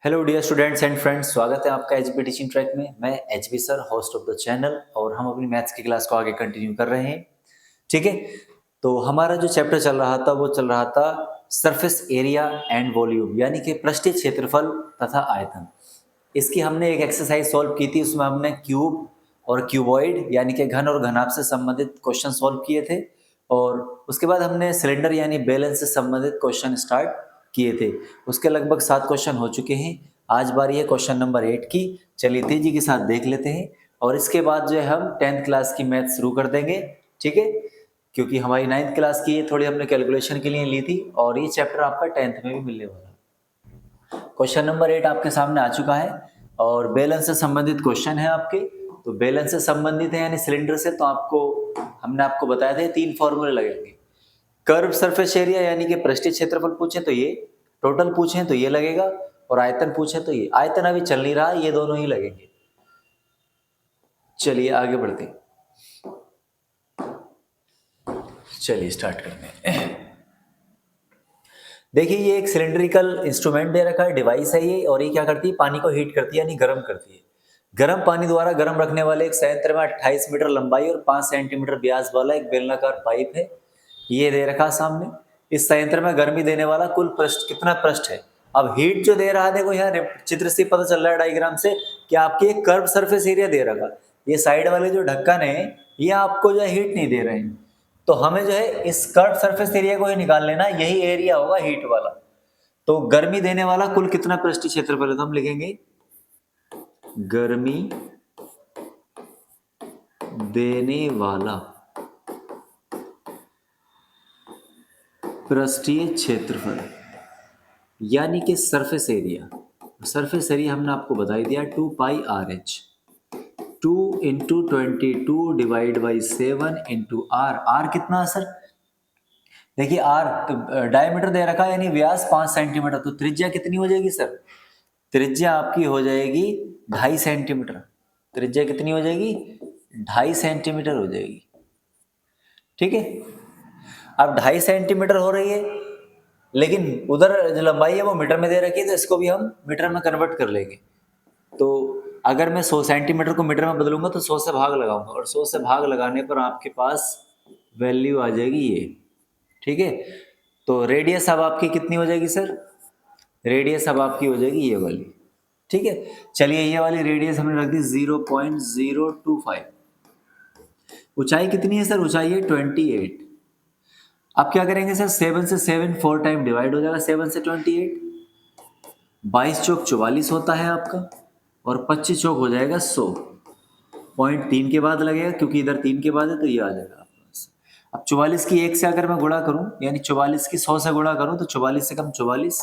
Hello dear students and friends, स्वागत है आपका एचपी टीचिंग ट्रैक में। मैं HP sir, host of the channel, और हम अपनी मैथ्स की क्लास को आगे कंटिन्यू कर रहे हैं। ठीक है, तो हमारा जो चैप्टर चल रहा था वो चल रहा था सरफेस एरिया एंड वॉल्यूम, यानी कि पृष्ठीय क्षेत्रफल तथा आयतन। इसकी हमने एक एक्सरसाइज सॉल्व की थी, उसमें हमने क्यूब और क्यूबॉइड यानी कि घन और घनाभ से संबंधित क्वेश्चन सॉल्व किए थे, और उसके बाद हमने सिलेंडर यानी बैलेंस से संबंधित क्वेश्चन स्टार्ट किए थे। उसके लगभग 7 क्वेश्चन हो चुके हैं। आज बारी है क्वेश्चन नंबर 8 की। चलिए तेजी के साथ देख लेते हैं, और इसके बाद जो है हम 10th क्लास की मैथ शुरू कर देंगे। ठीक है, क्योंकि हमारी 9th क्लास की ये थोड़ी हमने कैलकुलेशन के लिए ली थी, और ये चैप्टर आपका 10th में भी मिलने वाला है। क्वेश्चन नंबर 8 आपके सामने आ चुका है, और बैलेंस से संबंधित क्वेश्चन है आपके। तो बैलेंस से संबंधित है यानी सिलेंडर से, तो हमने आपको बताया था 3 फॉर्मूले लगेंगे। कर्व सरफेस एरिया यानी कि पृष्ठीय क्षेत्रफल पूछे तो ये, टोटल पूछे तो ये लगेगा, और आयतन पूछे तो ये। आयतन अभी चल नहीं रहा, ये दोनों ही लगेंगे। चलिए आगे बढ़ते हैं। चलिए स्टार्ट करते हैं। देखिए, ये एक सिलेंड्रिकल इंस्ट्रूमेंट दे रखा है, डिवाइस है ये, और ये क्या करती है, पानी को हीट करती है यानी गर्म करती है। गर्म पानी द्वारा गर्म रखने वाले एक संयंत्र में 28 मीटर लंबाई और 5 सेंटीमीटर व्यास वाला एक बेलनाकार पाइप है, ये दे रखा सामने। इस संयंत्र में गर्मी देने वाला कुल पृष्ठ कितना पृष्ठ है। अब हीट जो दे रहा है, देखो यहाँ चित्र से पता चल रहा है डायग्राम से कि आपकी एक कर्व सरफेस एरिया दे रखा। ये साइड वाले जो ढक्कन है ये आपको जो है हीट नहीं दे रहे हैं, तो हमें जो है इस कर्व सरफेस एरिया को ही निकाल लेना, यही एरिया होगा हीट वाला। तो गर्मी देने वाला कुल कितना पृष्ठीय क्षेत्रफल है, तो हम लिखेंगे गर्मी देने वाला पृष्ठीय क्षेत्रफल यानी कि सरफेस एरिया। सरफेस एरिया हमने आपको बता ही दिया 2 pi r h, 2 into 22 divide by 7 into r. R कितना है सर, देखिए आर डायमीटर दे रखा है यानी व्यास 5 सेंटीमीटर, तो त्रिज्या कितनी हो जाएगी सर, त्रिज्या आपकी हो जाएगी 2.5 सेंटीमीटर। त्रिज्या कितनी हो जाएगी, 2.5 सेंटीमीटर हो जाएगी। ठीक है, अब 2.5 सेंटीमीटर हो रही है, लेकिन उधर जो लंबाई है वो मीटर में दे रखी है, तो इसको भी हम मीटर में कन्वर्ट कर लेंगे। तो अगर मैं 100 सेंटीमीटर को मीटर में बदलूंगा तो 100 से भाग लगाऊंगा, और 100 से भाग लगाने पर आपके पास वैल्यू आ जाएगी ये। ठीक है, तो रेडियस अब आपकी कितनी हो जाएगी सर, रेडियस अब आपकी हो जाएगी ये वाली। ठीक है, चलिए ये वाली रेडियस हमने रख दी 0.025। ऊंचाई कितनी है सर, ऊंचाई है 28। अब क्या करेंगे सर, 7 से 7 4 टाइम डिवाइड हो जाएगा, 7 से 28, 22 चौक 44 होता है आपका, और 25 चौक हो जाएगा 100। पॉइंट 3 के बाद लगेगा, क्योंकि इधर 3 के बाद है तो ये आ जाएगा आपके पास। अब 44 की 1 से अगर मैं गुणा करूं, यानी 44 की 100 से गुणा करूं, तो 44 से कम 44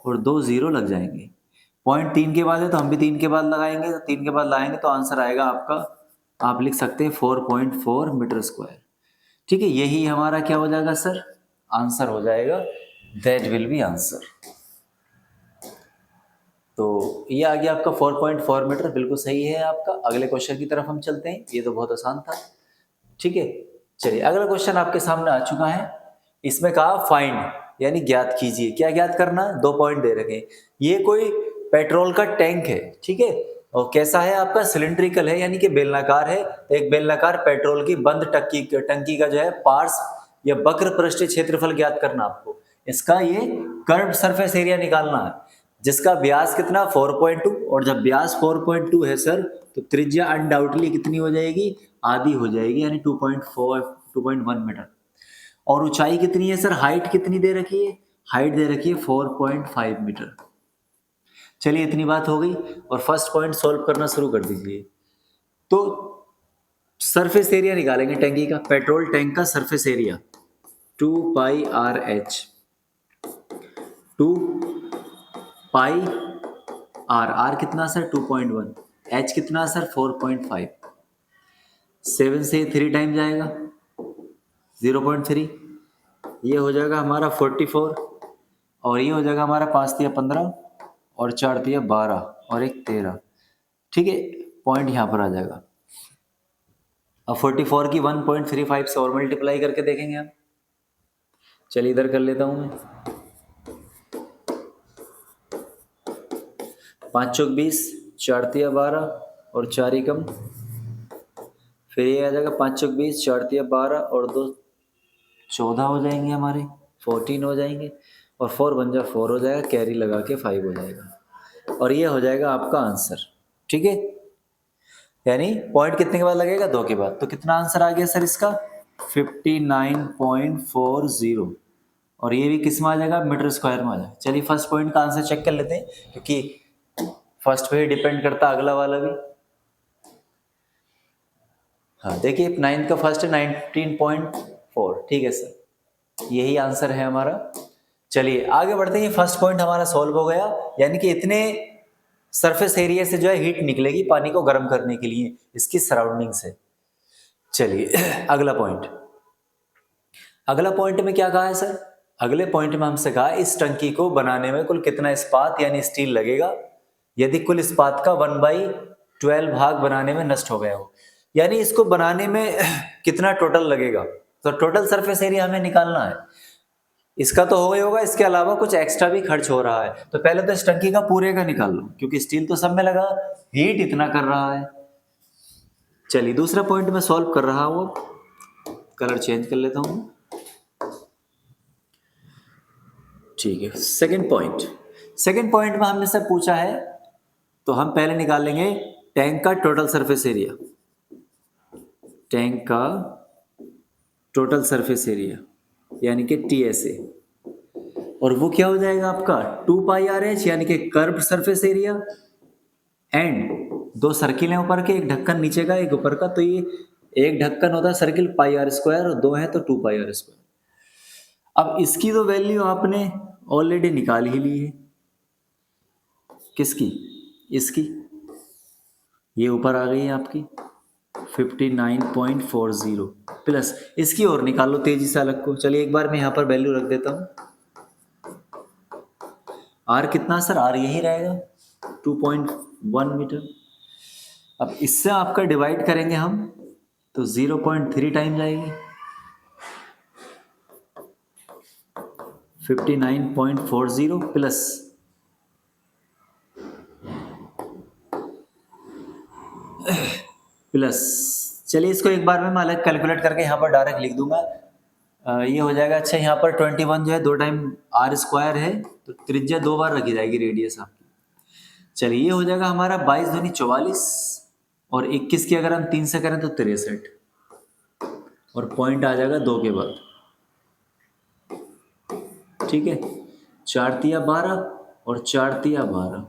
और 2 जीरो लग जाएंगे। पॉइंट 3 के बाद है तो हम भी 3 के बाद लगाएंगे, तो 3 के बाद लाएंगे तो आंसर आएगा आपका, आप लिख सकते हैं 4.4 मीटर स्क्वायर। ठीक है, यही हमारा क्या हो जाएगा सर, आंसर हो जाएगा, दैट विल बी आंसर। तो ये आ गया आपका 4.4 मीटर, बिल्कुल सही है आपका। अगले क्वेश्चन की तरफ हम चलते हैं, ये तो बहुत आसान था। ठीक है, चलिए अगला क्वेश्चन आपके सामने आ चुका है। इसमें कहा फाइंड यानी ज्ञात कीजिए। क्या ज्ञात करना है, 2 पॉइंट दे रखे हैं। ये कोई पेट्रोल का टैंक है, ठीक है, और कैसा है आपका, सिलिंड्रिकल है यानी कि बेलनाकार है। एक बेलनाकार पेट्रोल की बंद टंकी का जो है पार्श्व या वक्र पृष्ठीय क्षेत्रफल ज्ञात करना आपको। इसका ये कर्व सरफेस एरिया निकालना है, जिसका व्यास कितना 4.2, और जब व्यास 4.2 है सर, तो त्रिज्या अनडाउटली कितनी हो जाएगी, आधी हो जाएगी, यानी 2.1 मीटर। और ऊंचाई कितनी है सर, हाइट कितनी दे रखी है, हाइट दे रखी है 4.5 मीटर। चलिए इतनी बात हो गई, और फर्स्ट पॉइंट सॉल्व करना शुरू कर दीजिए। तो सरफेस एरिया निकालेंगे टैंकी का, पेट्रोल टैंक का surface area 2 pi r h, 2 pi r, r कितना सर 2.1, एच कितना सर 4.5, 7 से 3 टाइम जाएगा 0.3, ये हो जाएगा हमारा 44, और ये हो जाएगा हमारा 5 तिया 15 और 4 तिया 12 और 1 13। ठीक है, पॉइंट यहाँ पर आ जाएगा। अब 44 की 1.35 से और मल्टीप्लाई करके देखेंगे हम। चलिए इधर कर लेता हूँ मैं, 5 चौक 20, 4 तिया 12 और 4 एकम, फिर ये आ जाएगा 5 चौक 20, 4 तिया 12 और 2 14 हो जाएंगे हमारे, 14 हो जाएंगे और 4 बन जा 4 हो जाएगा, कैरी लगा के 5 हो जाएगा और ये हो जाएगा आपका आंसर। ठीक है, यानी पॉइंट कितने के बाद लगेगा? 2 के बाद। तो कितना आंसर आ गया सर इसका? 59.40 और ये भी किस में आ जाएगा? मीटर स्क्वायर में आ जाएगा। चलिए फर्स्ट पॉइंट का आंसर चेक कर लेते हैं, क्योंकि फर्स्ट पे ही डिपेंड करता अगला वाला भी। हाँ देखिए 9 का फर्स्ट है 19.4, ठीक है सर, यही आंसर है हमारा। चलिए आगे बढ़ते हैं, फर्स्ट पॉइंट हमारा सॉल्व हो गया, यानी कि इतने सरफेस एरिया से जो है हीट निकलेगी पानी को गर्म करने के लिए इसकी सराउंडिंग से। चलिए अगला पॉइंट, अगला पॉइंट में क्या कहा है सर? अगले पॉइंट में हमसे कहा इस टंकी को बनाने में कुल कितना इस्पात यानी स्टील लगेगा यदि कुल इस्पात का 1/12 भाग बनाने में नष्ट हो गया हो, यानी इसको बनाने में कितना टोटल लगेगा। तो टोटल सरफेस एरिया हमें निकालना है। इसका तो हो गया होगा, इसके अलावा कुछ एक्स्ट्रा भी खर्च हो रहा है, तो पहले तो इस टंकी का पूरे का निकाल लो, क्योंकि स्टील तो सब में लगा, हीट इतना कर रहा है। चलिए दूसरा पॉइंट मैं सॉल्व कर रहा हूं, कलर चेंज कर लेता हूं। ठीक है, सेकंड पॉइंट में हमने से पूछा है, तो हम पहले निकाल लेंगे टैंक का टोटल सरफेस एरिया, टैंक का टोटल सरफेस एरिया यानी कि TSA, और वो क्या हो जाएगा आपका 2πRH यानी कि curve surface area, and 2 circle हैं ऊपर के, एक ढक्कन नीचे का एक ऊपर का, तो ये एक ढक्कन होता है सर्किल πr² और 2 है तो 2πr²। अब इसकी तो वैल्यू आपने ऑलरेडी निकाल ही ली है, किसकी? इसकी, ये ऊपर आ गई है आपकी 59.40 प्लस इसकी और निकाल लो तेजी से अलग को। चलिए एक बार मैं यहाँ पर वैल्यू रख देता हूँ। आर कितना सर? आर यही रहेगा 2.1 मीटर। अब इससे आपका डिवाइड करेंगे हम तो 0.3 टाइम जाएगी, 59.40 प्लस चलिए इसको एक बार में मैं अलग कैलकुलेट करके यहाँ पर डायरेक्ट लिख दूंगा। ये हो जाएगा, अच्छा यहाँ पर 21 जो है 2 टाइम r² है, तो त्रिज्या 2 बार रखी जाएगी रेडियस आपकी। चलिए ये हो जाएगा हमारा 22 दूनी 44 और 21 की अगर हम 3 से करें तो 63 और पॉइंट आ जाएगा 2 के बाद। ठीक है, 4 तिया 12 और 4 तिया 12,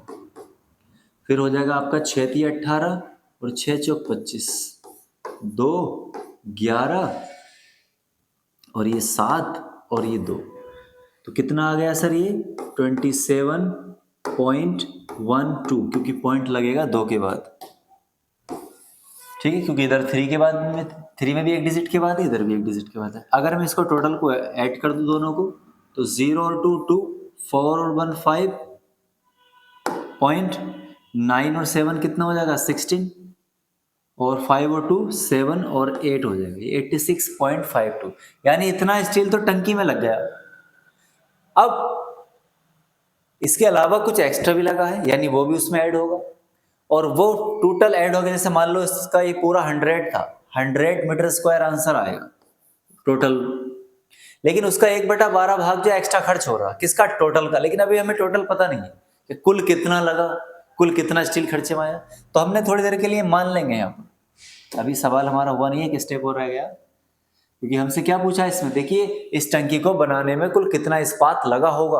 फिर हो जाएगा आपका 6 तिया 18 और 6 चौक 25, 2 11 और ये 7 और ये 2, तो कितना आ गया सर? ये 27.12, क्योंकि पॉइंट लगेगा 2 के बाद। ठीक है, क्योंकि इधर 3 के बाद में 3 में भी एक डिजिट के बाद है, इधर भी एक डिजिट के बाद है। अगर मैं इसको टोटल को ऐड कर दूं दोनों को तो 0 और 2 2, 4 और 1 5, पॉइंट 9 और 7 कितना हो जाएगा? 16 और 5 और 2 7 और 8 हो जाएगा 86.52, यानी इतना स्टील तो टंकी में लग गया। अब इसके अलावा कुछ एक्स्ट्रा भी लगा है, यानी वो भी उसमें ऐड होगा, और वो टोटल ऐड हो गया। जैसे मान लो इसका ये पूरा 100 था, 100 मीटर स्क्वायर आंसर आएगा टोटल, लेकिन उसका 1/12 भाग जो एक्स्ट्रा खर्च हो रहा, किसका? टोटल का। लेकिन अभी हमें टोटल पता नहीं है कि कुल कितना लगा, कुल कितना स्टील खर्चे में आया, तो हमने थोड़ी देर के लिए मान लेंगे यहाँ पर। अभी सवाल हमारा हुआ नहीं है कि स्टेप हो रह गया, क्योंकि हमसे क्या पूछा है इसमें, देखिए इस टंकी को बनाने में कुल कितना इस्पात लगा होगा,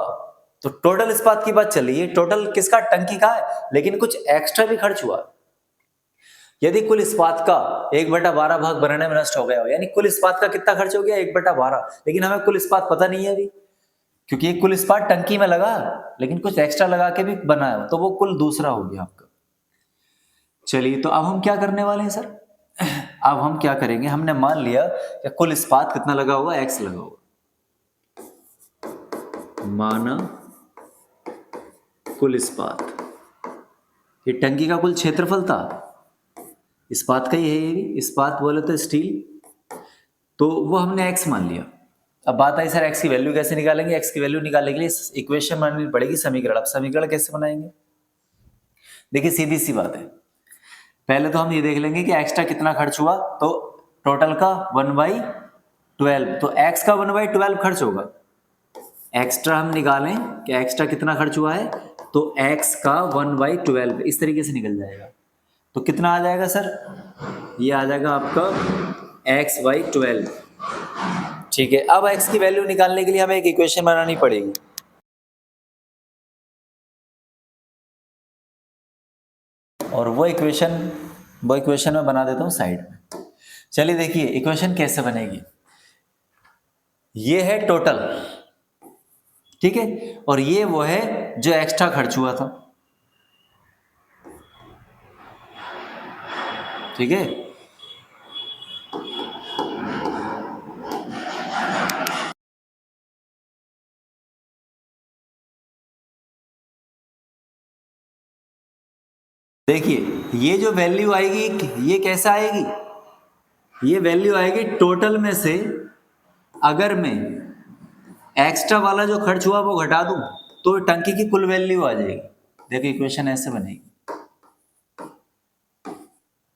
तो टोटल इस्पात की बात चल रही है। टोटल किसका? टंकी का है, लेकिन कुछ एक्स्ट्रा भी खर्च हुआ। यदि कुल इस्पात का 1/12 भाग बनाने में नष्ट हो गया हो, यानी कुल इस्पात का कितना खर्च हो गया? 1/12, लेकिन हमें कुल इस्पात पता नहीं है अभी, क्योंकि कुल इस्पात टंकी में लगा, लेकिन कुछ एक्स्ट्रा लगा के भी बनाया, तो वो कुल दूसरा हो गया आपका। चलिए तो अब हम क्या करने वाले हैं सर? अब हम क्या करेंगे, हमने मान लिया कि कुल इस्पात कितना लगा होगा? X लगा होगा, माना कुल इस्पात, ये टंकी का कुल क्षेत्रफल था, इस्पात का ही है, ये भी इस्पात बोले तो स्टील, तो वो हमने x मान लिया। अब बात आई सर x की वैल्यू कैसे निकालेंगे? x की वैल्यू निकालने के लिए इक्वेशन बनानी पड़ेगी, समीकरण। अब समीकरण कैसे बनाएंगे? देखिए सीधी सी बात है, पहले तो हम ये देख लेंगे कि एक्स्ट्रा कितना खर्च हुआ, तो टोटल का 1/12, तो एक्स का 1/12 खर्च होगा। एक्स्ट्रा हम निकालें कि एक्स्ट्रा कितना खर्च हुआ है, तो एक्स का 1/12 इस तरीके से निकल जाएगा। तो कितना आ जाएगा सर, ये आ जाएगा आपका x/12। ठीक है, अब x की वैल्यू निकालने के लिए हमें एक इक्वेशन बनानी पड़ेगी। और वो इक्वेशन मैं बना देता हूँ साइड में। चलिए देखिए इक्वेशन कैसे बनेगी। ये है टोटल, ठीक है, और ये वो है जो एक्स्ट्रा खर्च हुआ था, ठीक है। देखिए ये जो वैल्यू आएगी ये कैसा आएगी, ये वैल्यू आएगी टोटल में से अगर मैं एक्स्ट्रा वाला जो खर्च हुआ वो घटा दूं तो टंकी की कुल वैल्यू आ जाएगी। देखो इक्वेशन ऐसे बनेगी,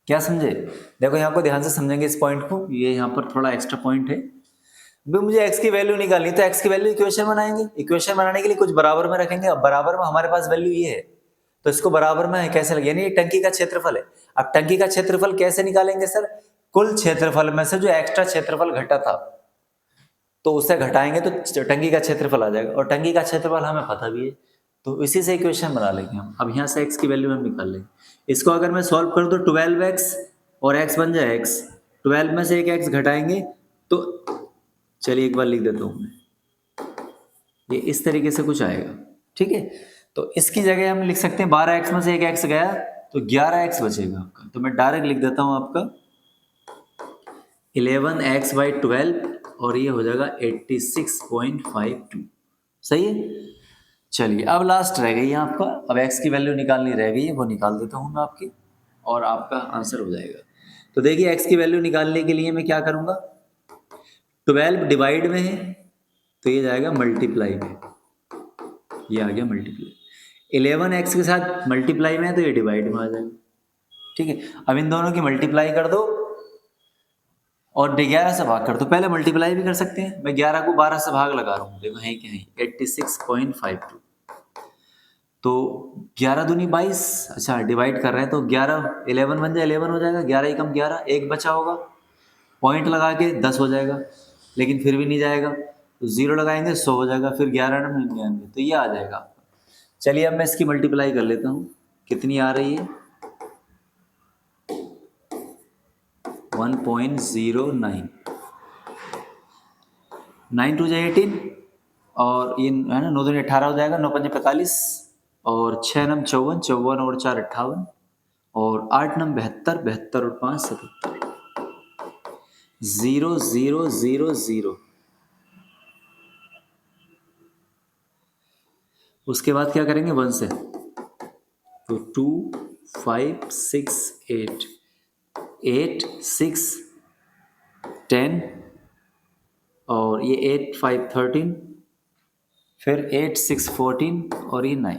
क्या समझे। देखो यहाँ को ध्यान से समझेंगे इस पॉइंट को, ये यहाँ पर थोड़ा एक्स्ट्रा पॉइंट है। भी मुझे x की वैल्यू निकालनी, तो x की वैल्यू इक्वेशन बनाएंगे। इक्वेशन बनाने के लिए कुछ बराबर में रखेंगे। अब बराबर में हमारे पास वैल्यू ये है, तो इसको बराबर में कैसे लगे, यानी ये टंकी का क्षेत्रफल है। अब टंकी का क्षेत्रफल कैसे निकालेंगे सर, कुल क्षेत्रफल में से जो एक्स्ट्रा क्षेत्रफल घटा था तो उसे घटाएंगे तो टंकी का क्षेत्रफल आ जाएगा, और टंकी का क्षेत्रफल हमें पता भी है, तो इसी से इक्वेशन बना लेंगे हम। अब यहाँ से x की वैल्यू हम निकाल लेंगे। इसको अगर मैं सॉल्व करूँ तो 12x और x बन जाए x, 12 में से एक x घटाएंगे तो चलिए एक बार लिख देता हूँ मैं, ये इस तरीके से कुछ आएगा, ठीक है। तो इसकी जगह हम लिख सकते हैं 12x में से एक x गया तो 11x बचेगा आपका, तो मैं डायरेक्ट लिख देता हूँ आपका 11x/12 और ये हो जाएगा 86.52, सही है। चलिए अब लास्ट रह गई है आपका, अब x की वैल्यू निकालनी रह गई है, वो निकाल देता हूँ मैं आपकी और आपका आंसर हो जाएगा। तो देखिए x की वैल्यू निकालने के लिए मैं क्या करूँगा, 12 डिवाइड में है तो ये जाएगा मल्टीप्लाई में, ये आ गया मल्टीप्लाई। 11x के साथ मल्टीप्लाई में है तो ये डिवाइड में आ जाएगा, ठीक है। अब इन दोनों की मल्टीप्लाई कर दो और 11 से भाग कर दो। पहले मल्टीप्लाई भी कर सकते हैं, मैं 11 को 12 से भाग लगा रहा हूँ, देखो है कि नहीं 86.52, तो 11 दूनी 22, अच्छा डिवाइड कर रहे हैं तो 11 11 बन जाए 11 हो जाएगा, 11 ही कम 11 एक बचा होगा, पॉइंट लगा के 10 हो जाएगा, लेकिन फिर भी नहीं जाएगा तो 0 लगाएंगे 100 हो जाएगा, फिर 11 में 99, तो ये आ जाएगा आपका। चलिए अब मैं इसकी मल्टीप्लाई कर लेता हूँ, कितनी आ रही है 1.09, 9 2 जाए 18 और ये है ना 9 2 18 हो जाएगा, 9 5 45 और 6 9 54, 54 और 4 58 और 8 9 72, 72 और 5 77, 0 0 0 0। उसके बाद क्या करेंगे 1 से, तो 2 5 6 8 8 6 10 और ये 8 5 13, फिर 8 6 14 और ये 9,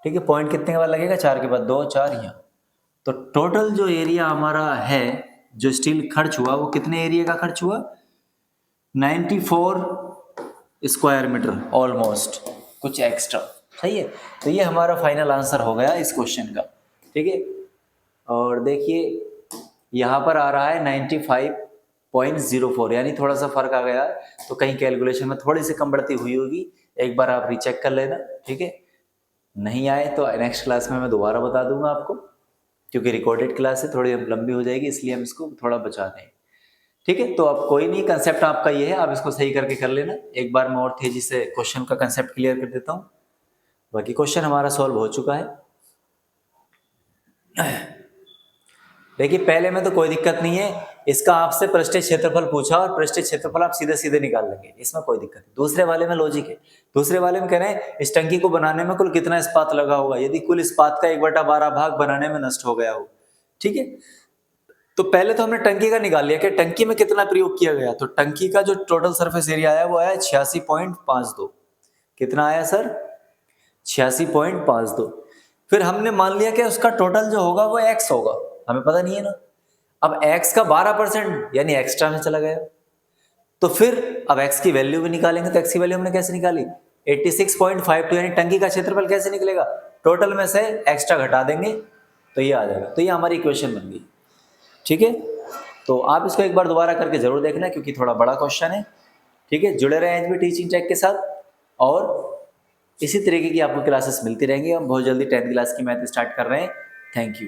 ठीक है। पॉइंट कितने के बाद लगेगा, 4 के बाद 2 4 यहाँ, तो टोटल जो एरिया हमारा है जो स्टील खर्च हुआ वो कितने एरिया का खर्च हुआ, 94 स्क्वायर मीटर ऑलमोस्ट, कुछ एक्स्ट्रा, सही है। तो ये हमारा फाइनल आंसर हो गया इस क्वेश्चन का, ठीक है। और देखिए यहाँ पर आ रहा है 95.04, यानी थोड़ा सा फर्क आ गया है, तो कहीं कैलकुलेशन में थोड़ी सी कम बढ़ती हुई होगी, एक बार आप रीचेक कर लेना, ठीक है। नहीं आए तो नेक्स्ट क्लास में मैं दोबारा बता दूंगा आपको, क्योंकि रिकॉर्डेड क्लास है, थोड़ी लंबी हो जाएगी, इसलिए हम इसको थोड़ा बचा दें, ठीक है। तो अब कोई नहीं, कंसेप्ट आपका ये है, आप इसको सही करके कर लेना। एक बार मैं और तेजी से क्वेश्चन का कंसेप्ट क्लियर कर देता हूँ, बाकी क्वेश्चन हमारा सॉल्व हो चुका है। देखिए पहले में तो कोई दिक्कत नहीं है, इसका आपसे पृष्ठीय क्षेत्रफल पूछा और पृष्ठीय क्षेत्रफल आप सीधे सीधे निकाल लेंगे, इसमें कोई दिक्कत नहीं। दूसरे वाले में लॉजिक है, दूसरे वाले में कह रहे हैं इस टंकी को बनाने में कुल कितना इस्पात लगा होगा, यदि कुल इस्पात का 1/12 भाग बनाने में नष्ट हो गया हो, ठीक है। तो पहले तो हमने टंकी का निकाल लिया कि टंकी में कितना प्रयोग किया गया, तो टंकी का जो टोटल सरफेस एरिया आया वो आया 86.52, कितना आया सर 86.52। फिर हमने मान लिया कि उसका टोटल जो होगा वो x होगा, हमें पता नहीं है ना। अब x का 12% यानी एक्स्ट्रा में चला गया, तो फिर अब x की वैल्यू भी निकालेंगे। तो x की वैल्यू हमने कैसे निकाली, 86.52 यानी टंकी का क्षेत्रफल कैसे निकलेगा, टोटल में से एक्स्ट्रा घटा देंगे तो ये आ जाएगा। तो ये हमारी इक्वेशन बन गई। ठीक है, तो आप इसको एक बार दोबारा करके जरूर देखना क्योंकि थोड़ा बड़ा क्वेश्चन है। ठीक है, जुड़े रहें एचबी टीचिंग ट्रैक के साथ और इसी तरीके की आपको क्लासेस मिलती रहेंगी। हम बहुत जल्दी 10th क्लास की मैथ स्टार्ट कर रहे हैं। Thank you.